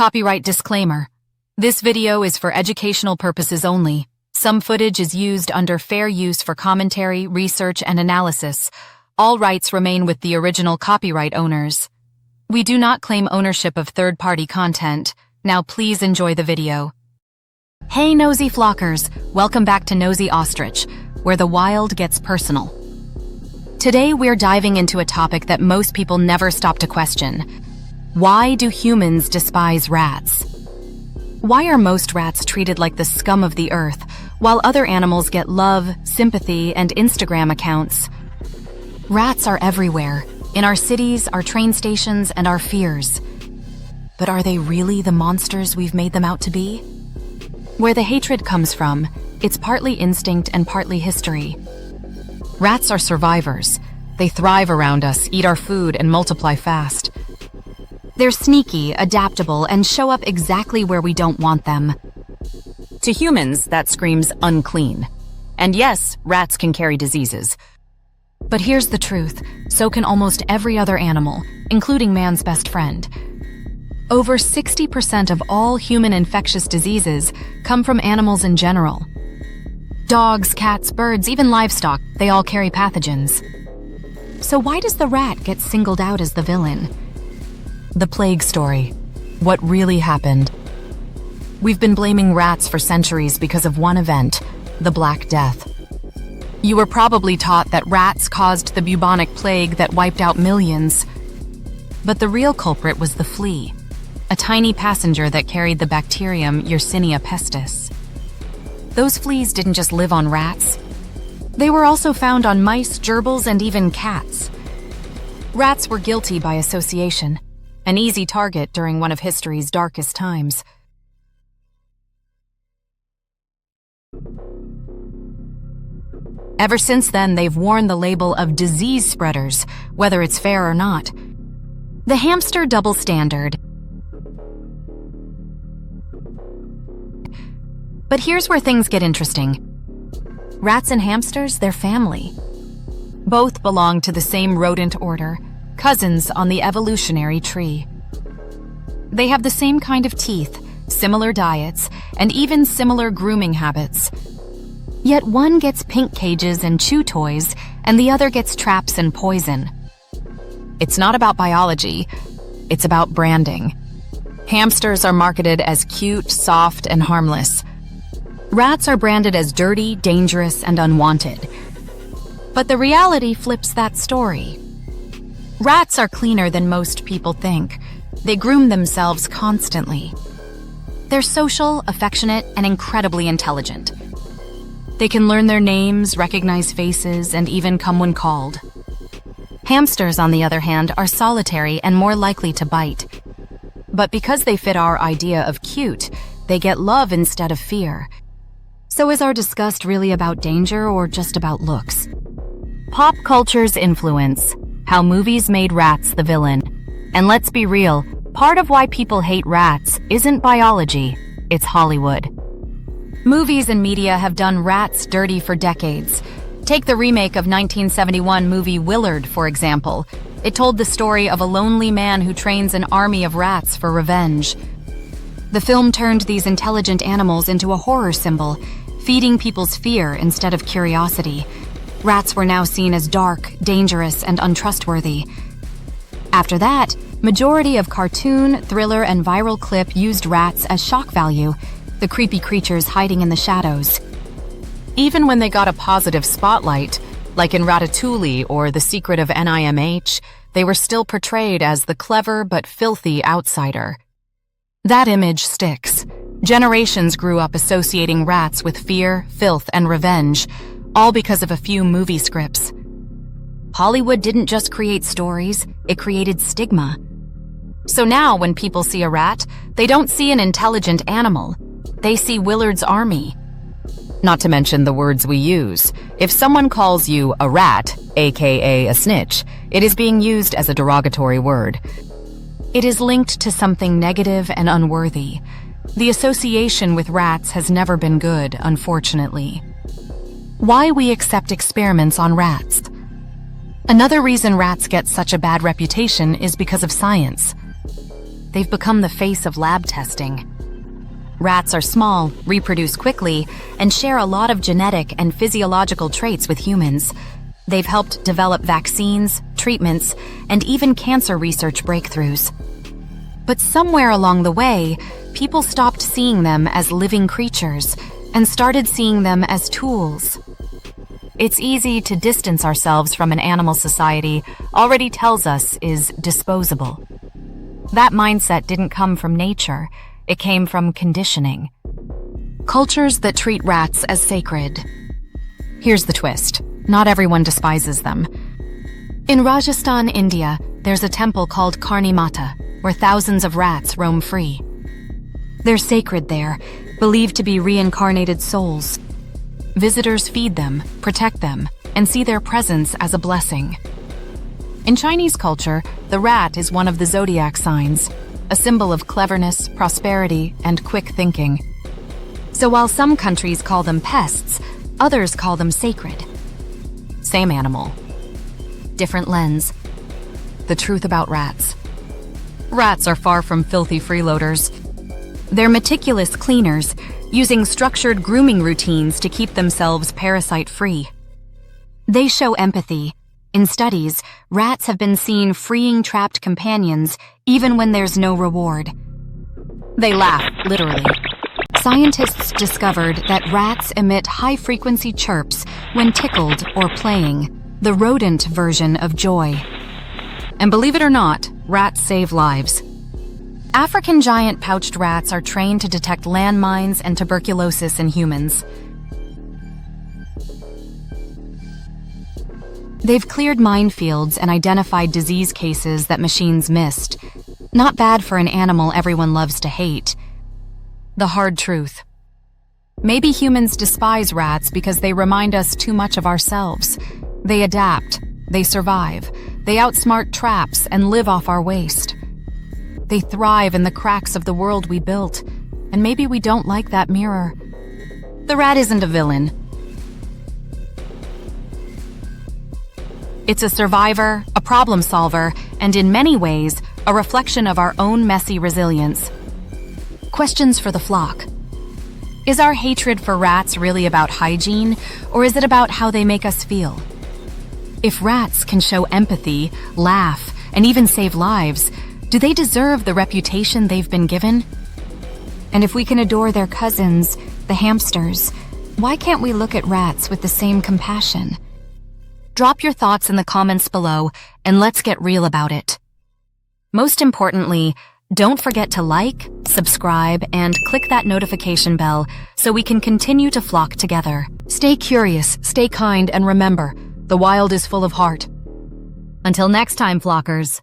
Copyright disclaimer. This video is for educational purposes only. Some footage is used under fair use for commentary, research, and analysis. All rights remain with the original copyright owners. We do not claim ownership of third-party content. Now please enjoy the video. Hey nosy flockers, welcome back to Nosy Ostrich, where the wild gets personal. Today we're diving into a topic that most people never stop to question. Why do humans despise rats? Why are most rats treated like the scum of the earth, while other animals get love, sympathy, and Instagram accounts? Rats are everywhere, in our cities, our train stations, and our fears. But are they really the monsters we've made them out to be? Where the hatred comes from, it's partly instinct and partly history. Rats are survivors. They thrive around us, eat our food, and multiply fast. They're sneaky, adaptable, and show up exactly where we don't want them. To humans, that screams unclean. And yes, rats can carry diseases. But here's the truth, so can almost every other animal, including man's best friend. Over 60% of all human infectious diseases come from animals in general. Dogs, cats, birds, even livestock, they all carry pathogens. So why does the rat get singled out as the villain? The plague story. What really happened? We've been blaming rats for centuries because of one event, the Black Death. You were probably taught that rats caused the bubonic plague that wiped out millions. But the real culprit was the flea, a tiny passenger that carried the bacterium Yersinia pestis. Those fleas didn't just live on rats. They were also found on mice, gerbils, and even cats. Rats were guilty by association, an easy target during one of history's darkest times. Ever since then, they've worn the label of disease spreaders, whether it's fair or not. The hamster double standard. But here's where things get interesting. Rats and hamsters, they're family. Both belong to the same rodent order, cousins on the evolutionary tree. They have the same kind of teeth, similar diets, and even similar grooming habits. Yet one gets pink cages and chew toys, and the other gets traps and poison. It's not about biology, it's about branding. Hamsters are marketed as cute, soft, and harmless. Rats are branded as dirty, dangerous, and unwanted. But the reality flips that story. Rats are cleaner than most people think. They groom themselves constantly. They're social, affectionate, and incredibly intelligent. They can learn their names, recognize faces, and even come when called. Hamsters, on the other hand, are solitary and more likely to bite. But because they fit our idea of cute, they get love instead of fear. So is our disgust really about danger or just about looks? Pop culture's influence. How movies made rats the villain. And let's be real, part of why people hate rats isn't biology, it's Hollywood. Movies and media have done rats dirty for decades. Take the remake of 1971 movie Willard, for example. It told the story of a lonely man who trains an army of rats for revenge. The film turned these intelligent animals into a horror symbol, feeding people's fear instead of curiosity. Rats were now seen as dark, dangerous, and untrustworthy. After that, majority of cartoon, thriller, and viral clip used rats as shock value, the creepy creatures hiding in the shadows. Even when they got a positive spotlight, like in Ratatouille or The Secret of NIMH, they were still portrayed as the clever but filthy outsider. That image sticks. Generations grew up associating rats with fear, filth, and revenge, all because of a few movie scripts. Hollywood didn't just create stories, it created stigma. So now when people see a rat, they don't see an intelligent animal. They see Willard's army. Not to mention the words we use. If someone calls you a rat, aka a snitch, it is being used as a derogatory word. It is linked to something negative and unworthy. The association with rats has never been good, unfortunately. Why we accept experiments on rats. Another reason rats get such a bad reputation is because of science. they've become the face of lab testing. Rats are small, reproduce quickly, and share a lot of genetic and physiological traits with humans. They've helped develop vaccines, treatments, and even cancer research breakthroughs. But somewhere along the way, people stopped seeing them as living creatures and started seeing them as tools. It's easy to distance ourselves from an animal society already tells us is disposable. That mindset didn't come from nature, it came from conditioning. Cultures that treat rats as sacred. Here's the twist. Not everyone despises them. In Rajasthan, India, there's a temple called Karni Mata, where thousands of rats roam free. They're sacred there, believed to be reincarnated souls. Visitors feed them, protect them, and see their presence as a blessing. In Chinese culture, the rat is one of the zodiac signs, a symbol of cleverness, prosperity, and quick thinking. So while some countries call them pests, others call them sacred. Same animal, different lens. The truth about rats. Rats are far from filthy freeloaders. They're meticulous cleaners, using structured grooming routines to keep themselves parasite-free. They show empathy. In studies, rats have been seen freeing trapped companions even when there's no reward. They laugh, literally. Scientists discovered that rats emit high-frequency chirps when tickled or playing, the rodent version of joy. And believe it or not, rats save lives. African giant pouched rats are trained to detect landmines and tuberculosis in humans. They've cleared minefields and identified disease cases that machines missed. Not bad for an animal everyone loves to hate. The hard truth. Maybe humans despise rats because they remind us too much of ourselves. They adapt, they survive, they outsmart traps and live off our waste. They thrive in the cracks of the world we built, and maybe we don't like that mirror. The rat isn't a villain. It's a survivor, a problem solver, and in many ways, a reflection of our own messy resilience. Questions for the flock. Is our hatred for rats really about hygiene, or is it about how they make us feel? If rats can show empathy, laugh, and even save lives, do they deserve the reputation they've been given? And if we can adore their cousins, the hamsters, why can't we look at rats with the same compassion? Drop your thoughts in the comments below, and let's get real about it. Most importantly, don't forget to like, subscribe, and click that notification bell so we can continue to flock together. Stay curious, stay kind, and remember, the wild is full of heart. Until next time, flockers.